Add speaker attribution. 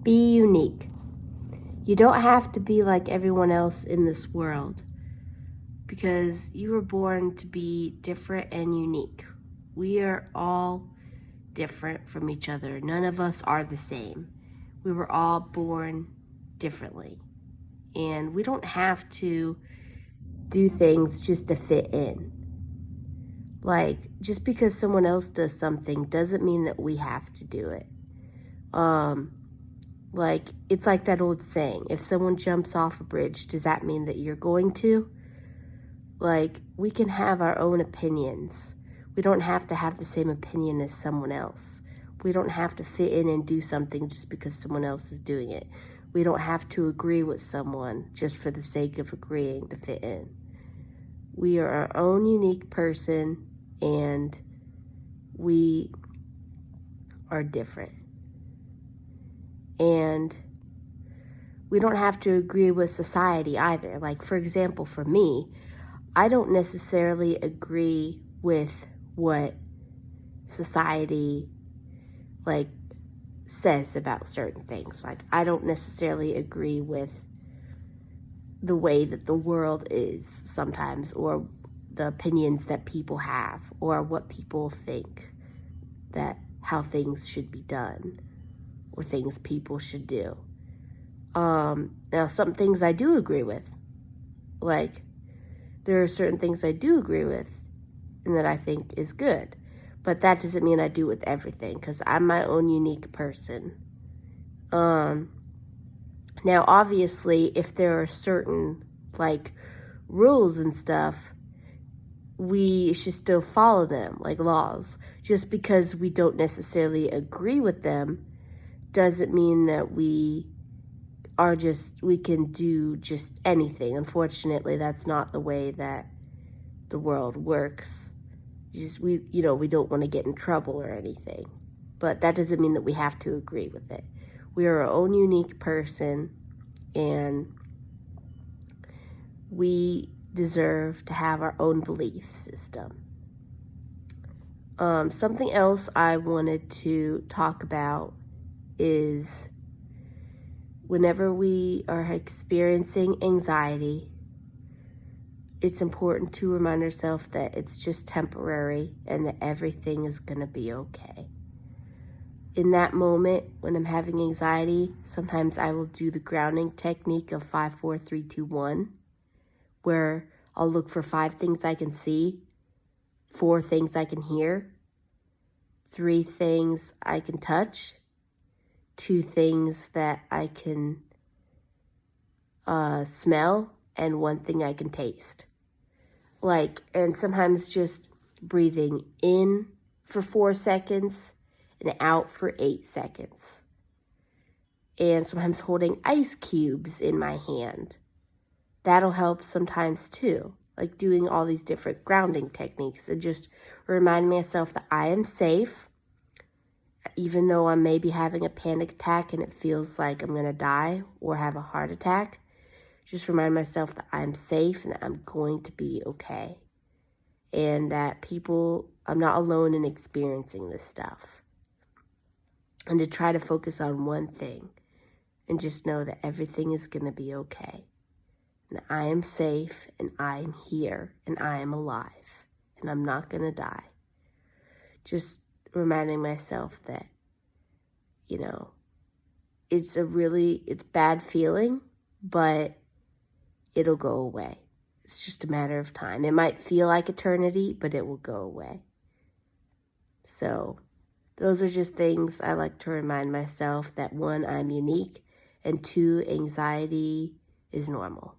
Speaker 1: Be unique. You don't have to be like everyone else in this world because you were born to be different and unique. We are all different from each other. None of us are the same. We were all born differently. And we don't have to do things just to fit in. Like, just because someone else does something doesn't mean that we have to do it. Like, it's like that old saying, if someone jumps off a bridge, does that mean that you're going to? Like, we can have our own opinions. We don't have to have the same opinion as someone else. We don't have to fit in and do something just because someone else is doing it. We don't have to agree with someone just for the sake of agreeing to fit in. We are our own unique person, and we are different. And we don't have to agree with society either. Like, for example, for me, I don't necessarily agree with what society, like, says about certain things. Like, I don't necessarily agree with the way that the world is sometimes, or the opinions that people have, or what people think that how things should be done, or things people should do. Now, some things I do agree with. Like, there are certain things I do agree with and that I think is good. But that doesn't mean I do with everything, because I'm my own unique person. Now, obviously, if there are certain, like, rules and stuff, we should still follow them, like laws. Just because we don't necessarily agree with them doesn't mean that we can do just anything. Unfortunately, that's not the way that the world works. We don't want to get in trouble or anything. But that doesn't mean that we have to agree with it. We are our own unique person, and we deserve to have our own belief system. Something else I wanted to talk about is whenever we are experiencing anxiety, it's important to remind ourselves that it's just temporary and that everything is going to be okay. In that moment, when I'm having anxiety, sometimes I will do the grounding technique of 5, 4, 3, 2, 1, where I'll look for 5 things I can see, 4 things I can hear, 3 things I can touch, 2 things that I can smell, and 1 thing I can taste. Like, and sometimes just breathing in for 4 seconds and out for 8 seconds. And sometimes holding ice cubes in my hand. That'll help sometimes too. Like doing all these different grounding techniques and just remind myself that I am safe. Even though I'm maybe having a panic attack and it feels like I'm going to die or have a heart attack, just remind myself that I'm safe and that I'm going to be okay. And that I'm not alone in experiencing this stuff. And to try to focus on one thing and just know that everything is going to be okay. And I am safe, and I am here, and I am alive, and I'm not going to die. Just reminding myself that, it's bad feeling, but it'll go away. It's just a matter of time. It might feel like eternity, but it will go away. So those are just things I like to remind myself that 1, I'm unique, and 2, anxiety is normal.